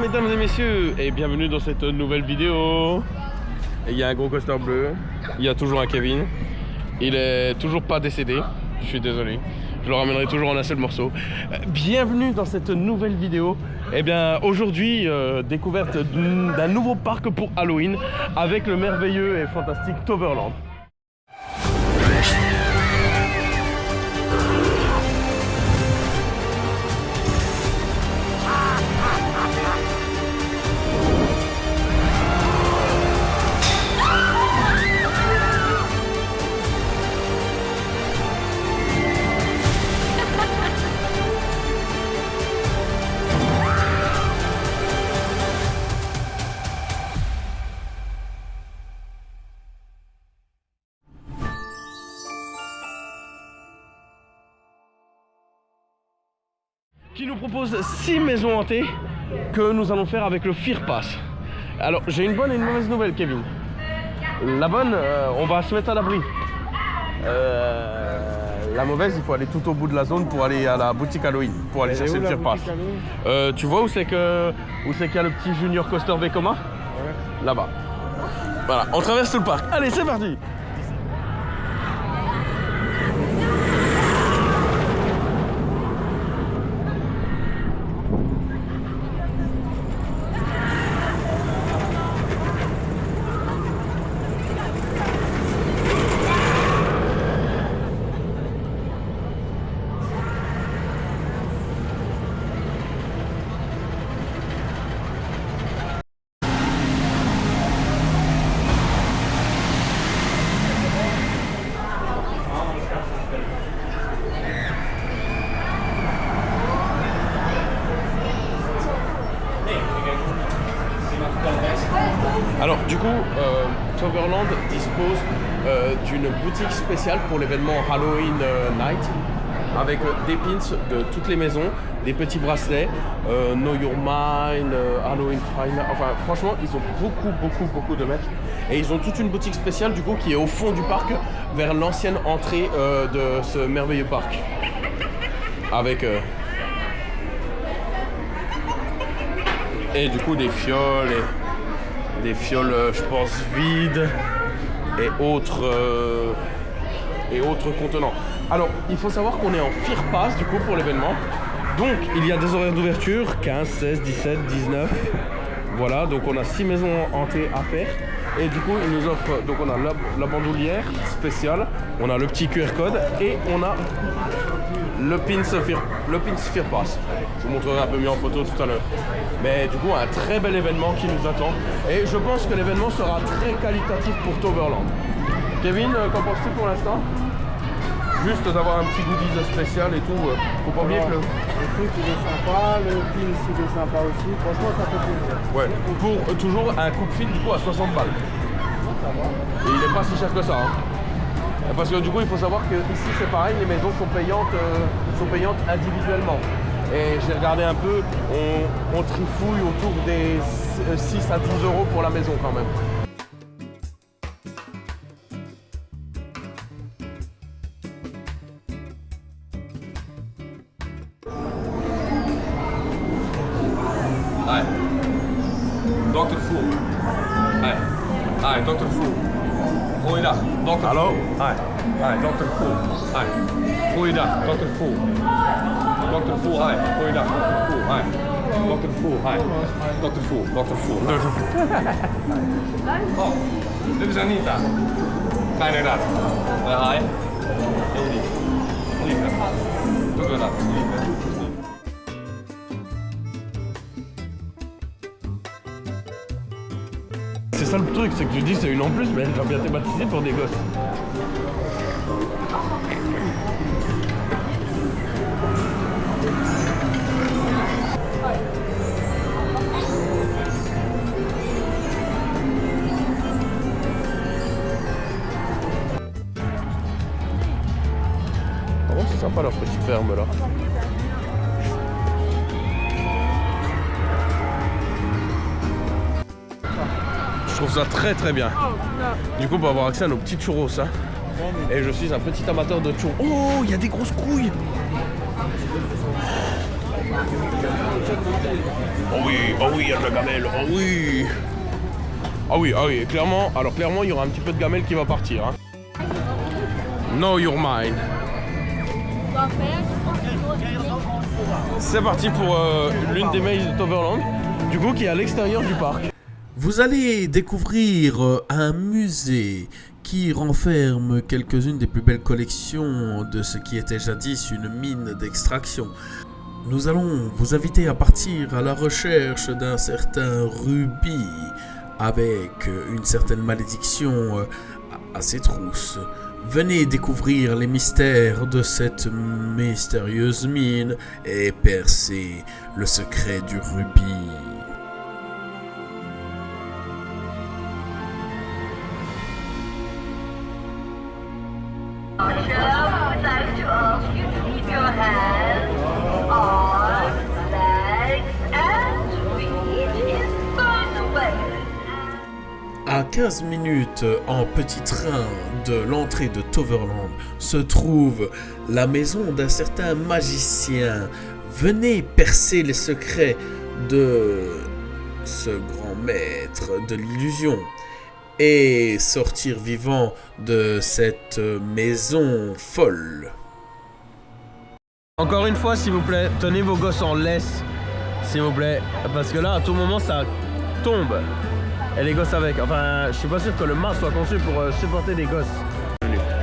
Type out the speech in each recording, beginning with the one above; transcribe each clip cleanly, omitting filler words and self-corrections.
mesdames et messieurs, et bienvenue dans cette nouvelle vidéo. Il y a un gros coaster bleu, il y a toujours un Kevin. Il est toujours pas décédé, je suis désolé. Je le ramènerai toujours en un seul morceau. Bienvenue dans cette nouvelle vidéo. Eh bien, aujourd'hui, découverte d'un nouveau parc pour Halloween avec le merveilleux et fantastique Toverland. Qui nous propose 6 maisons hantées que nous allons faire avec le Fear Pass. Alors j'ai une bonne et une mauvaise nouvelle, Kevin. La bonne, on va se mettre à l'abri. La mauvaise, il faut aller tout au bout de la zone pour aller à la boutique Halloween, pour aller chercher le Fear Pass. Tu vois où c'est qu'il y a le petit Junior Coaster Vekoma? Ouais. Là-bas. Voilà, on traverse tout le parc. Allez, c'est parti. Alors du coup, Toverland dispose d'une boutique spéciale pour l'événement Halloween Night avec des pins de toutes les maisons, des petits bracelets, Know Your Mind, Halloween Friday. Enfin franchement, ils ont beaucoup de merch. Et ils ont toute une boutique spéciale du coup qui est au fond du parc vers l'ancienne entrée de ce merveilleux parc. Avec... et du coup des fioles et... des fioles, je pense, vides et autres contenants. Alors, il faut savoir qu'on est en Fear Pass, du coup, pour l'événement. Donc, il y a des horaires d'ouverture, 15, 16, 17, 19. Voilà, donc on a 6 maisons hantées à faire. Et du coup, ils nous offrent, donc on a la bandoulière spéciale, on a le petit QR code et on a le pins Fear Pass. Je vous montrerai un peu mieux en photo tout à l'heure. Mais du coup, un très bel événement qui nous attend. Et je pense que l'événement sera très qualitatif pour Toverland. Kevin, qu'en penses-tu pour l'instant? Juste d'avoir un petit goodies spécial et tout. Faut pas oublier que le truc il est sympa, le pin il est sympa aussi. Franchement, ça fait plaisir. Ouais, pour toujours un coup de fil du coup à 60 balles. Ça va. Et il n'est pas si cher que ça. Hein. Parce que du coup, il faut savoir que ici c'est pareil, les maisons sont payantes individuellement. Et j'ai regardé un peu, on trifouille autour des 6 à 10 euros pour la maison quand même. Hi. Dr. Fool. Hi. Hi, Dr. Fool. Goeiedag, Dr. Hallo? Fool. Hi. Hi, Dr. Fool. Hi. Goeiedag, Dr. Fool. Dr. Fool, hi. Goeiedag, Dr. Fool. Hi. Dr. Fool, hi. Dr. Fool, Dr. Fool. Oh, dit is Anita. Ga inderdaad. Hi. Heel lief. Lief, hè? Doe we dat. Lief, hè? C'est ça le truc, c'est que tu dis c'est une en plus, mais elle va bien thématiser pour des gosses. Oh, c'est sympa leur petite ferme là. Je trouve ça très très bien. Du coup, on va avoir accès à nos petits churros, hein. Et je suis un petit amateur de churros. Oh, il y a des grosses couilles. Oh oui, il y a de la gamelle, oh oui. Ah oui, clairement, alors clairement, il y aura un petit peu de gamelle qui va partir. Hein. Know your mind. C'est parti pour l'une des mazes de Toverland, du coup qui est à l'extérieur du parc. Vous allez découvrir un musée qui renferme quelques-unes des plus belles collections de ce qui était jadis une mine d'extraction. Nous allons vous inviter à partir à la recherche d'un certain rubis avec une certaine malédiction à ses trousses. Venez découvrir les mystères de cette mystérieuse mine et percer le secret du rubis. À 15 minutes en petit train de l'entrée de Toverland se trouve la maison d'un certain magicien. Venez percer les secrets de ce grand maître de l'illusion et sortir vivant de cette maison folle. Encore une fois, s'il vous plaît, tenez vos gosses en laisse, s'il vous plaît, parce que là, à tout moment, ça tombe. Et les gosses avec. Enfin, je suis pas sûr que le mât soit conçu pour supporter des gosses.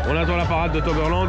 On attend la parade de Toverland.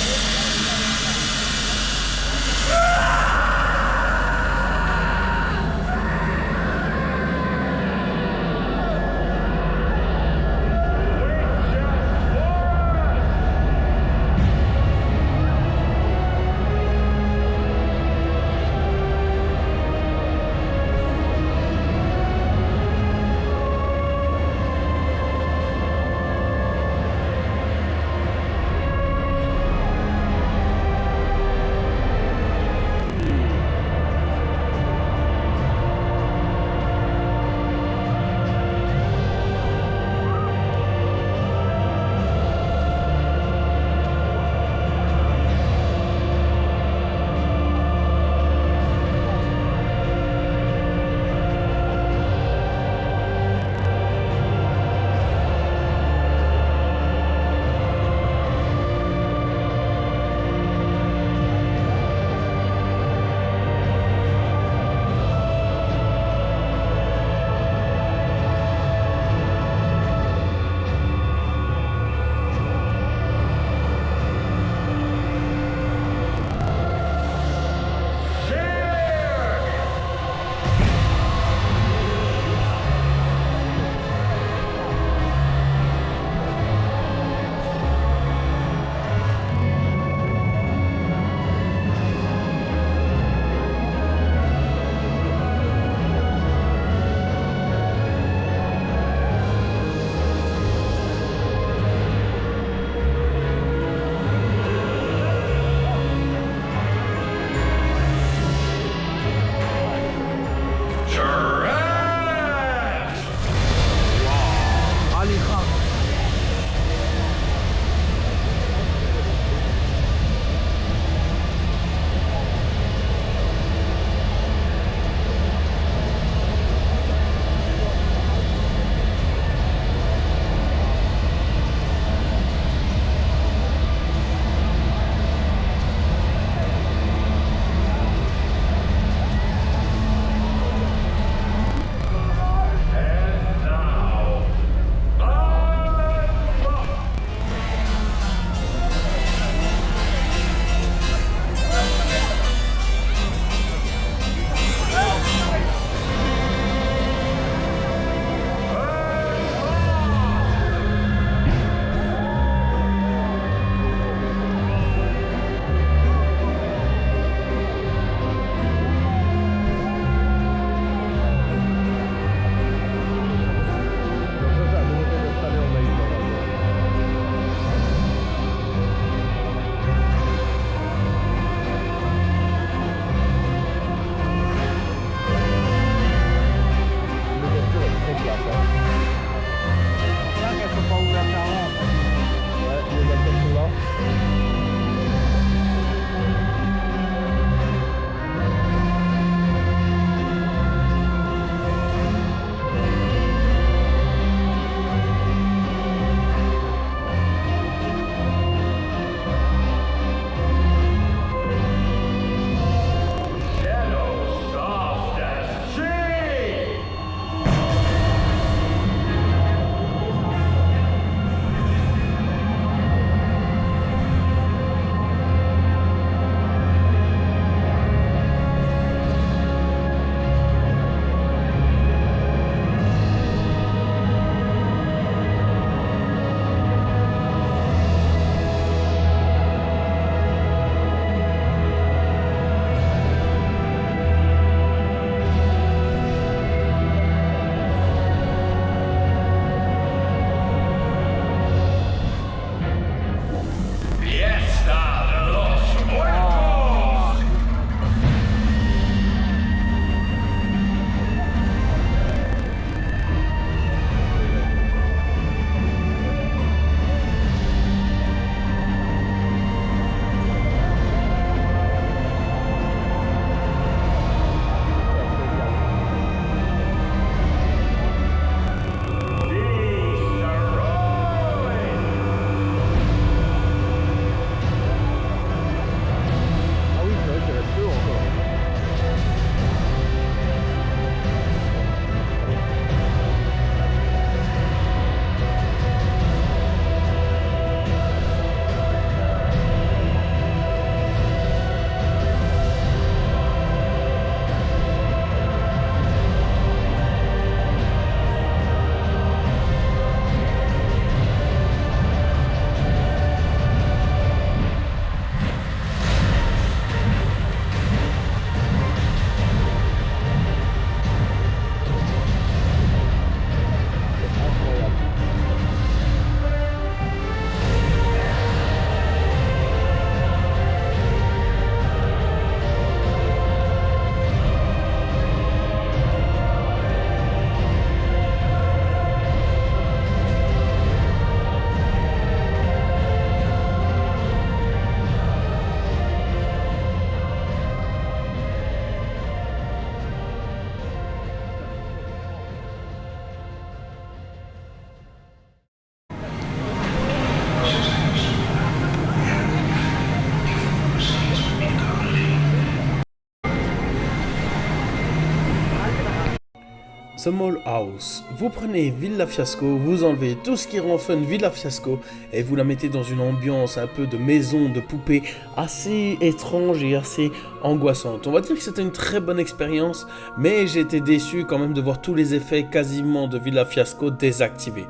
Small House. Vous prenez Villa Fiasco, vous enlevez tout ce qui rend fun Villa Fiasco et vous la mettez dans une ambiance un peu de maison, de poupée assez étrange et assez angoissante. On va dire que c'était une très bonne expérience, mais j'ai été déçu quand même de voir tous les effets quasiment de Villa Fiasco désactivés.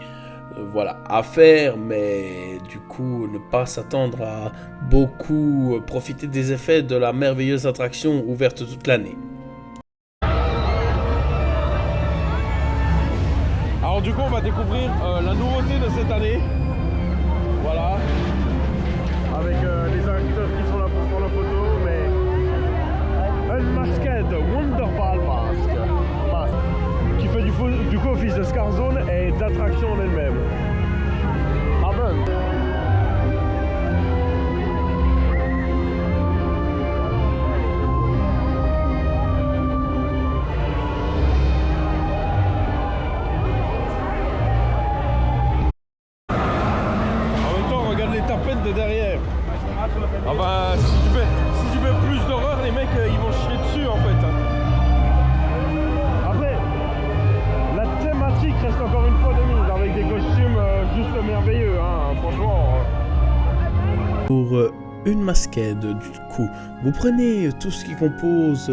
Voilà, à faire, mais du coup, ne pas s'attendre à beaucoup profiter des effets de la merveilleuse attraction ouverte toute l'année. Alors du coup, on va découvrir la nouveauté de cette année. Voilà, avec les acteurs qui sont là pour prendre la photo, mais une masquette Wonderball Mask qui fait du coup office de Scar Zone et d'attraction en elle-même. Ah ben. En même temps, regarde les tapettes de derrière. Ah bah, si tu fais plus d'horreur, les mecs ils vont chier dessus en fait. Après, la thématique reste encore une fois de mise avec des costumes juste merveilleux, hein, franchement. Pour une masquette, du coup, vous prenez tout ce qui compose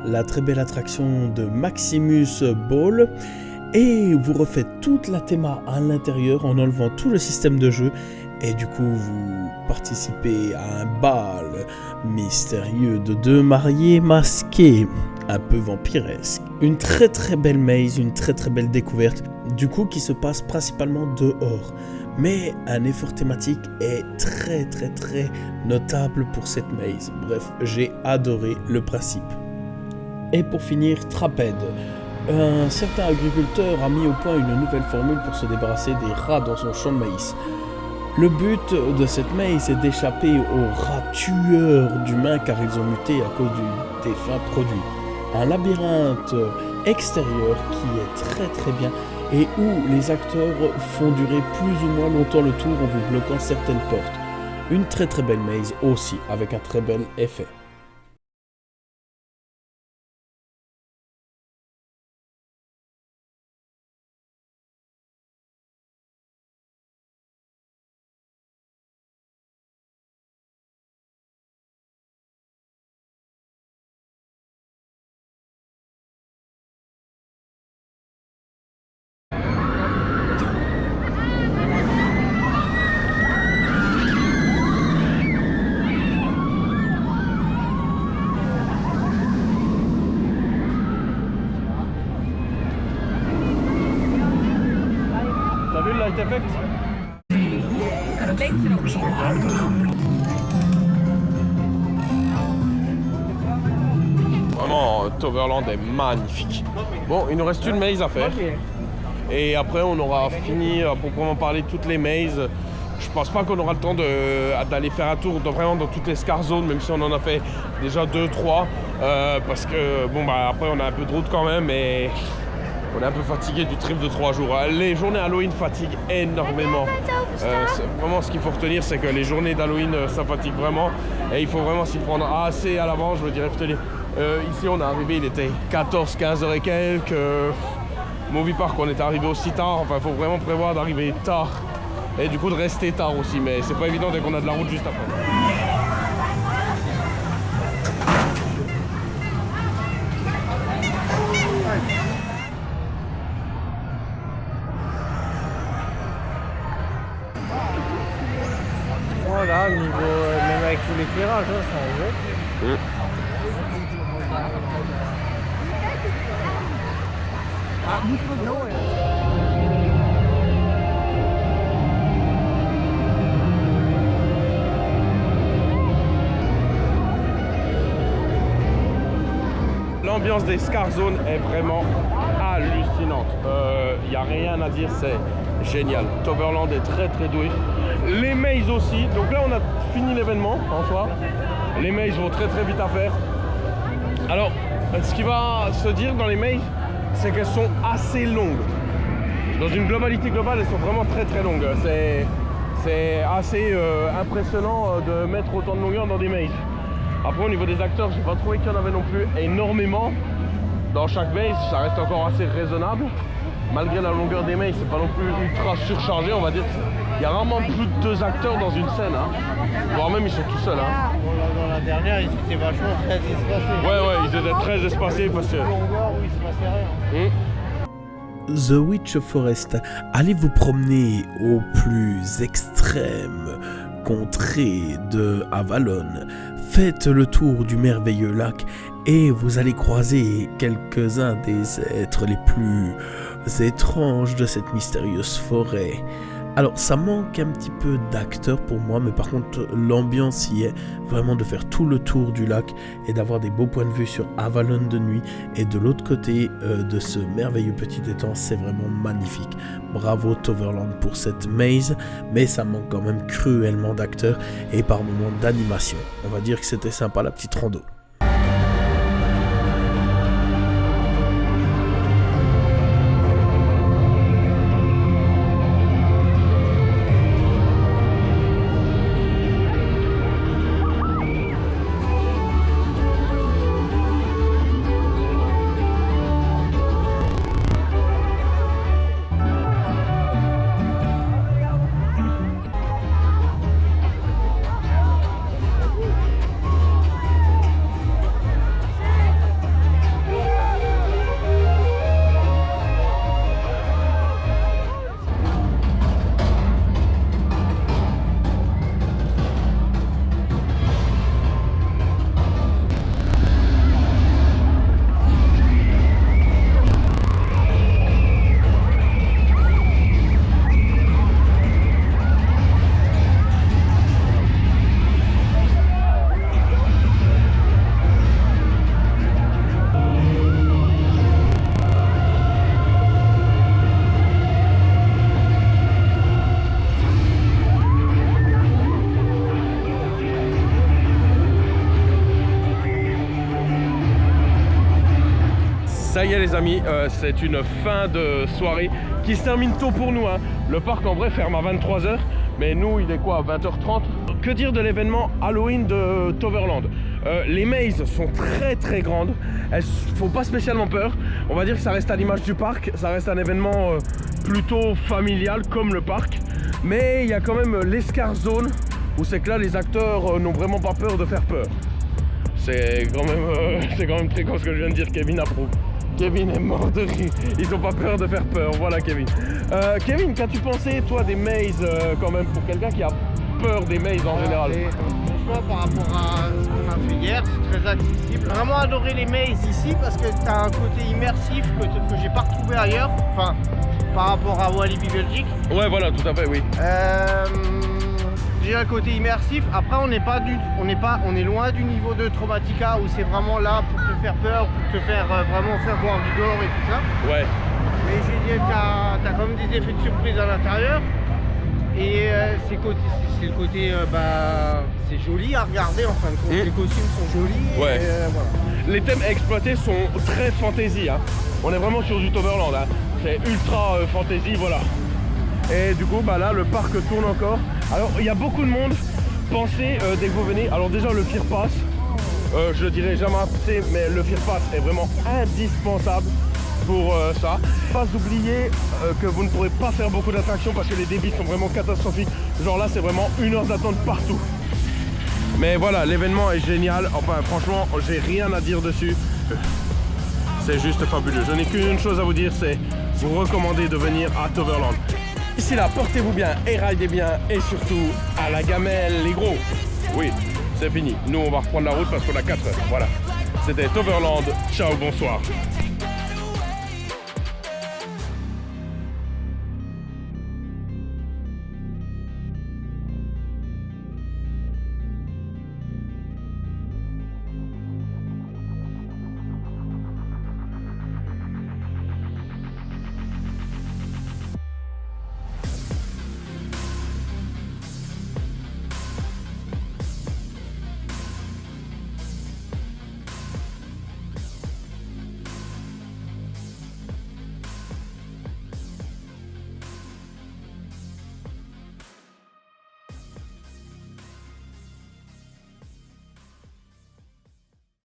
la très belle attraction de Maximus Ball et vous refaites toute la théma à l'intérieur en enlevant tout le système de jeu et du coup vous participez à un bal mystérieux de deux mariés masqués, un peu vampiresque. Une très très belle maze, une très très belle découverte, du coup qui se passe principalement dehors. Mais un effort thématique est très très très notable pour cette maze. Bref, j'ai adoré le principe. Et pour finir, Trapède. Un certain agriculteur a mis au point une nouvelle formule pour se débarrasser des rats dans son champ de maïs. Le but de cette maze est d'échapper aux rats tueurs d'humains car ils ont muté à cause du défunt produit. Un labyrinthe extérieur qui est très très bien et où les acteurs font durer plus ou moins longtemps le tour en vous bloquant certaines portes. Une très très belle maze aussi avec un très bel effet. T'as vu le light effect? Vraiment, Toverland est magnifique. Bon, il nous reste une maze à faire. Et après, on aura fini à proprement parler toutes les mazes. Je pense pas qu'on aura le temps d'aller faire un tour vraiment dans toutes les Scar Zones, même si on en a fait déjà 2-3. Parce que, bon, bah après, on a un peu de route quand même. Et on est un peu fatigué du trip de 3 jours. Les journées Halloween fatiguent énormément. Vraiment, ce qu'il faut retenir, c'est que les journées d'Halloween, ça fatigue vraiment. Et il faut vraiment s'y prendre assez à l'avance, je dirais. Ici, on est arrivé, il était 14-15 heures et quelques. Movie Park, on est arrivé aussi tard. Enfin, il faut vraiment prévoir d'arriver tard. Et du coup, de rester tard aussi. Mais c'est pas évident dès qu'on a de la route juste après. Voilà, niveau, même avec tout l'éclairage, hein, ça arrive. L'ambiance des Scar Zone est vraiment hallucinante. Il n'y a rien à dire, c'est génial. Toverland est très très doué. Les mazes aussi. Donc là, on a fini l'événement en soi. Les mazes vont très très vite à faire. Alors, ce qui va se dire dans les mazes, c'est qu'elles sont assez longues. Dans une globalité globale, elles sont vraiment très très longues. C'est assez impressionnant de mettre autant de longueur dans des mazes. Après, au niveau des acteurs, j'ai pas trouvé qu'il y en avait non plus énormément. dans chaque maze, ça reste encore assez raisonnable. Malgré la longueur des mazes, c'est pas non plus ultra surchargé, on va dire. Il y a rarement plus de 2 acteurs dans une scène, hein. Voire même ils sont tout seuls, hein. Bon, là, dans la dernière, ils étaient vachement très espacés. Ouais, ils étaient très espacés parce que... Longueur où il se passait rien. The Witch Forest, allez vous promener au plus extrême contrée de Avalon. Faites le tour du merveilleux lac et vous allez croiser quelques-uns des êtres les plus étranges de cette mystérieuse forêt. Alors ça manque un petit peu d'acteurs pour moi, mais par contre l'ambiance y est vraiment de faire tout le tour du lac et d'avoir des beaux points de vue sur Avalon de nuit, et de l'autre côté de ce merveilleux petit étang, c'est vraiment magnifique. Bravo Toverland pour cette maze, mais ça manque quand même cruellement d'acteurs et par moments d'animation. On va dire que c'était sympa la petite rando. Ça y est les amis, c'est une fin de soirée qui se termine tôt pour nous, hein. Le parc en vrai ferme à 23 h, mais nous il est quoi, 20 h 30. Que dire de l'événement Halloween de Toverland? Les mazes sont très grandes, elles font pas spécialement peur. On va dire que ça reste à l'image du parc, ça reste un événement plutôt familial comme le parc. Mais il y a quand même l'escar zone où c'est que là les acteurs n'ont vraiment pas peur de faire peur. C'est quand même très con ce que je viens de dire, Kevin approuve. Kevin est mort de rire, ils ont pas peur de faire peur, voilà Kevin. Kevin, qu'as-tu pensé toi des mazes quand même, pour quelqu'un qui a peur des mazes en général? Franchement, par rapport à ce qu'on a fait hier, c'est très accessible. J'ai vraiment adoré les mazes ici parce que tu as un côté immersif que j'ai pas retrouvé ailleurs, enfin par rapport à Walibi Belgique. Ouais voilà, tout à fait, oui. J'ai un côté immersif. Après on est loin du niveau de Traumatica où c'est vraiment là pour te faire peur, pour te faire vraiment faire voir du gore et tout ça. Ouais. Mais j'ai dit t'as quand même des effets de surprise à l'intérieur. Et c'est le côté c'est joli à regarder en fin de compte. Les costumes sont jolis. Ouais. Et, voilà. Les thèmes exploités sont très fantasy, hein. On est vraiment sur du Toverland, hein. C'est ultra fantasy, voilà. Et du coup là le parc tourne encore. Alors il y a beaucoup de monde. Pensez dès que vous venez, alors déjà le Fear Pass, je le dirai jamais assez, mais le Fear Pass est vraiment indispensable pour ça. Pas oublier que vous ne pourrez pas faire beaucoup d'attractions parce que les débits sont vraiment catastrophiques. Genre là c'est vraiment 1 heure d'attente partout. Mais voilà, l'événement est génial. Enfin franchement j'ai rien à dire dessus. C'est juste fabuleux. Je n'ai qu'une chose à vous dire, c'est vous recommander de venir à Toverland. Ici là, portez-vous bien et ridez bien, et surtout à la gamelle les gros. Oui, c'est fini. Nous on va reprendre la route parce qu'on a 4 heures. Voilà. C'était Toverland. Ciao, bonsoir.